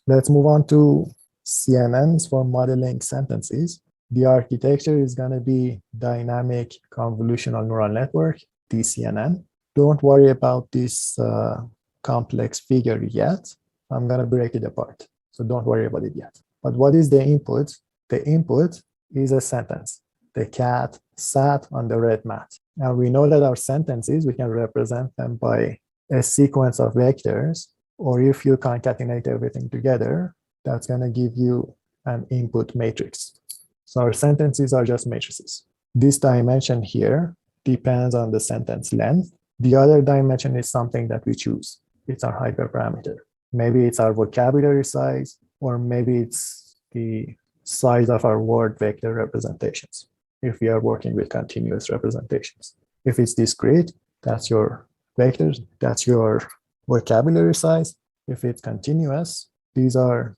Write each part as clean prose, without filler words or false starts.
Let's move on to CNNs for modeling sentences. The architecture is going to be dynamic convolutional neural network, DCNN. Don't worry about this complex figure yet. I'm going to break it apart. So don't worry about it yet. But what is the input? The input is a sentence. The cat sat on the red mat. Now we know that our sentences, we can represent them by a sequence of vectors, or if you concatenate everything together, that's going to give you an input matrix. So our sentences are just matrices. This dimension here depends on the sentence length. The other dimension is something that we choose. It's our hyperparameter. Maybe it's our vocabulary size, or maybe it's the size of our word vector representations, if we are working with continuous representations. If it's discrete, that's your vectors, that's your vocabulary size. If it's continuous, these are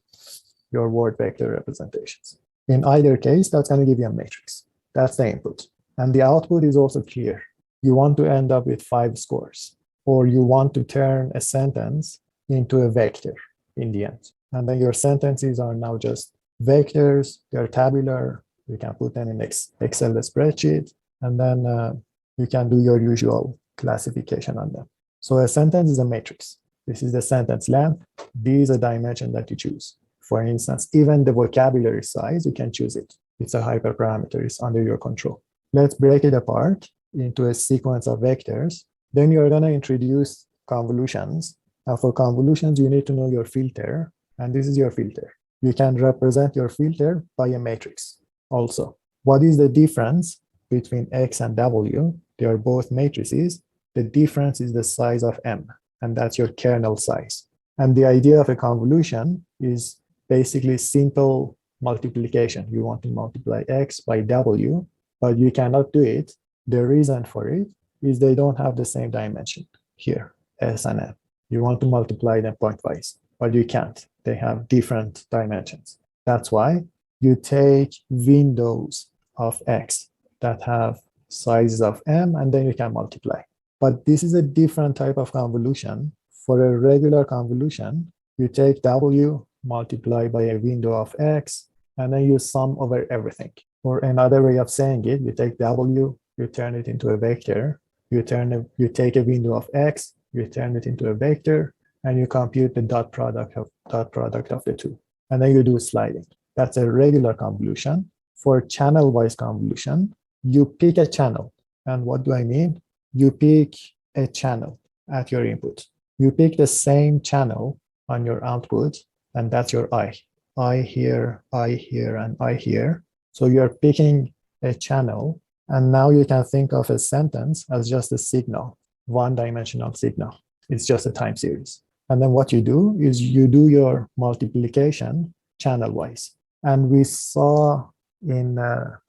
your word vector representations. In either case, that's going to give you a matrix. That's the input. And the output is also clear. You want to end up with 5 scores, or you want to turn a sentence into a vector in the end. And then your sentences are now just vectors, they're tabular, you can put them in Excel spreadsheet, and then you can do your usual classification on them. So a sentence is a matrix. This is the sentence length. This is a dimension that you choose. For instance, even the vocabulary size, you can choose it. It's a hyperparameter, it's under your control. Let's break it apart into a sequence of vectors. Then you're going to introduce convolutions. Now for convolutions, you need to know your filter, and this is your filter. You can represent your filter by a matrix also. What is the difference between X and W? They are both matrices. The difference is the size of M, and that's your kernel size. And the idea of a convolution is basically simple multiplication. You want to multiply X by W, but you cannot do it. The reason for it is they don't have the same dimension here, S and M. You want to multiply them pointwise, but you can't. They have different dimensions. That's why you take windows of X that have sizes of M, and then you can multiply. But this is a different type of convolution. For a regular convolution, you take W, multiply by a window of X, and then you sum over everything. Or another way of saying it, you take W, you turn it into a vector, you take a window of X, you turn it into a vector, and you compute the dot product of the two. And then you do sliding. That's a regular convolution. For channel-wise convolution, you pick a channel. And what do I mean? You pick a channel at your input. You pick the same channel on your output, and that's your I. I here, and I here. So you're picking a channel, and now you can think of a sentence as just a signal, one-dimensional signal. It's just a time series. And then what you do is you do your multiplication channel-wise. And we saw in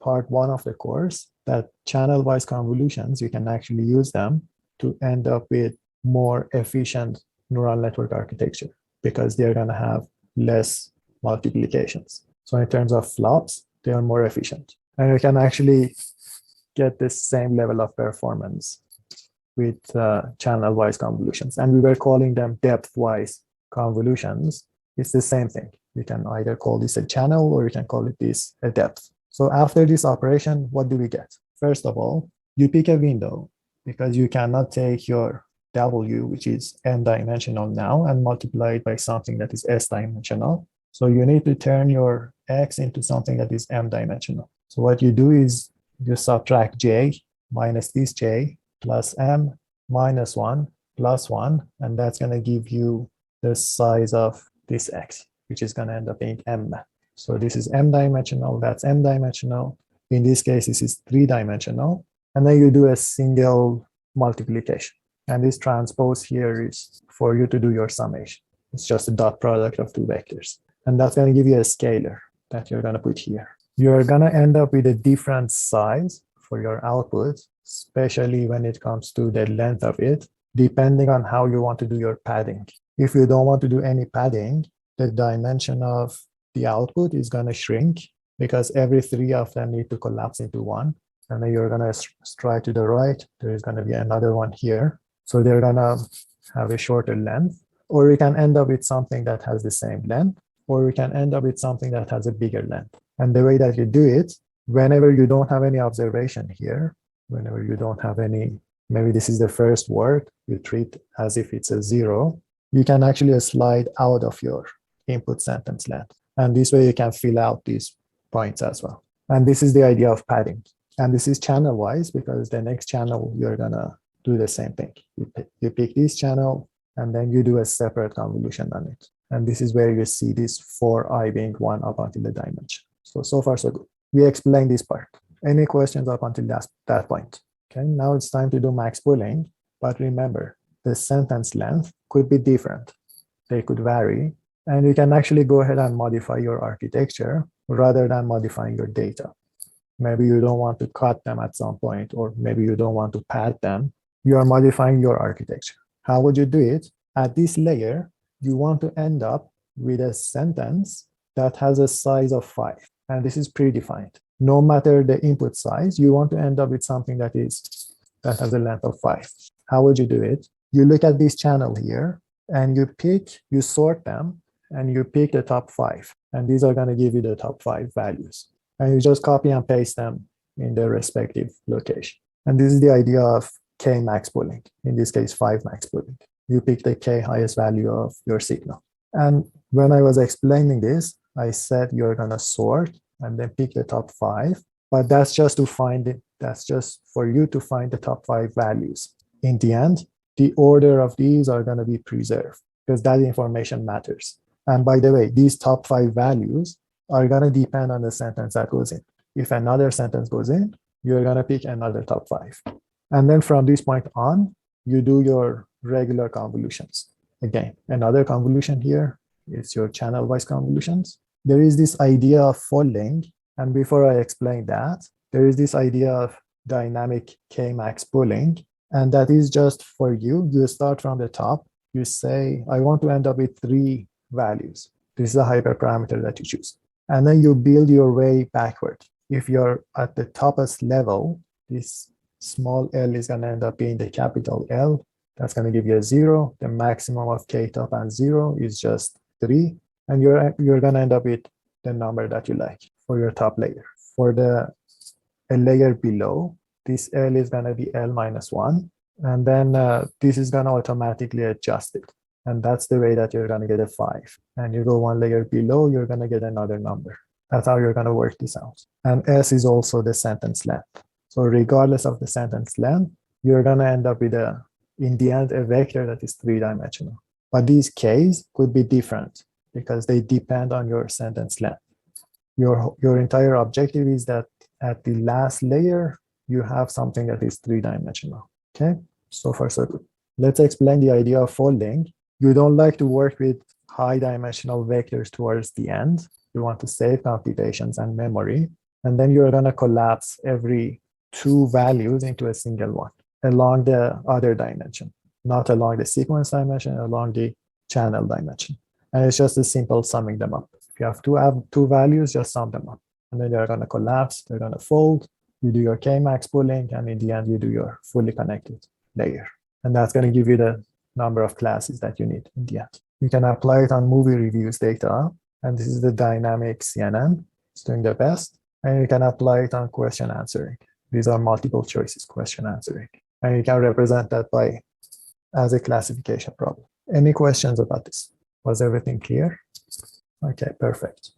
part 1 of the course that channel-wise convolutions, you can actually use them to end up with more efficient neural network architecture because they're going to have less multiplications. So in terms of flops, they are more efficient. And you can actually get the same level of performance with channel-wise convolutions. And we were calling them depth-wise convolutions. It's the same thing. You can either call this a channel or you can call it this a depth. So after this operation, what do we get? First of all, you pick a window because you cannot take your W, which is n-dimensional now, and multiply it by something that is s-dimensional. So you need to turn your X into something that is m-dimensional. So what you do is you subtract J minus this J plus M minus 1 plus 1, and that's going to give you the size of this X, which is going to end up being M. So this is m-dimensional, that's m-dimensional. In this case, this is 3-dimensional. And then you do a single multiplication. And this transpose here is for you to do your summation. It's just a dot product of two vectors. And that's going to give you a scalar that you're going to put here. You're going to end up with a different size for your output, especially when it comes to the length of it, depending on how you want to do your padding. If you don't want to do any padding, the dimension of the output is going to shrink because every 3 of them need to collapse into 1. And then you're going to stride to the right. There is going to be another one here. So they're going to have a shorter length. Or you can end up with something that has the same length, or you can end up with something that has a bigger length. And the way that you do it, whenever you don't have any observation here, whenever you don't have any, maybe this is the first word, you treat as if it's a 0, you can actually slide out of your input sentence length. And this way you can fill out these points as well. And this is the idea of padding. And this is channel wise, because the next channel, you're gonna do the same thing. You pick this channel, and then you do a separate convolution on it. And this is where you see this for I being 1 up until the dimension. So far, so good. We explained this part. Any questions up until that point? Okay, now it's time to do max pooling. But remember, the sentence length could be different. They could vary. And you can actually go ahead and modify your architecture rather than modifying your data. Maybe you don't want to cut them at some point, or maybe you don't want to pad them. You are modifying your architecture. How would you do it? At this layer, you want to end up with a sentence that has a size of 5. And this is predefined. No matter the input size, you want to end up with something that has a length of 5. How would you do it? You look at this channel here, and you sort them, and you pick the top 5. And these are going to give you the top 5 values. And you just copy and paste them in their respective location. And this is the idea of K max pooling. In this case, 5 max pooling. You pick the K highest value of your signal. And when I was explaining this, I said you're going to sort and then pick the top 5. But that's just to find it. That's just for you to find the top 5 values. In the end, the order of these are going to be preserved because that information matters. And by the way, these top 5 values are going to depend on the sentence that goes in. If another sentence goes in, you're going to pick another top 5. And then from this point on, you do your regular convolutions. Again, another convolution here is your channel-wise convolutions. There is this idea of folding. And before I explain that, there is this idea of dynamic K-max pooling. And that is just for you. You start from the top. You say, I want to end up with 3 values. This is a hyperparameter that you choose. And then you build your way backward. If you're at the topest level, this small l is going to end up being the capital L. That's going to give you a 0. The maximum of k top and 0 is just 3. And you're going to end up with the number that you like for your top layer. For a layer below, this L is going to be L minus 1. And then this is going to automatically adjust it. And that's the way that you're going to get a 5. And you go one layer below, you're going to get another number. That's how you're going to work this out. And S is also the sentence length. So regardless of the sentence length, you're going to end up with, in the end, a vector that is 3-dimensional. But these Ks could be different because they depend on your sentence length. Your entire objective is that at the last layer, you have something that is 3-dimensional. Okay, so far so good. Let's explain the idea of folding. You don't like to work with high-dimensional vectors towards the end. You want to save computations and memory. And then you're going to collapse every 2 values into a single one along the other dimension, not along the sequence dimension, along the channel dimension. And it's just as simple summing them up. If you have two values, just sum them up. And then they're going to collapse, they're going to fold. You do your K-max pooling, and in the end, you do your fully connected layer. And that's going to give you the number of classes that you need in the end. You can apply it on movie reviews data. And this is the dynamic CNN. It's doing the best. And you can apply it on question answering. These are multiple choices question answering. And you can represent that as a classification problem. Any questions about this? Was everything clear? Okay, perfect.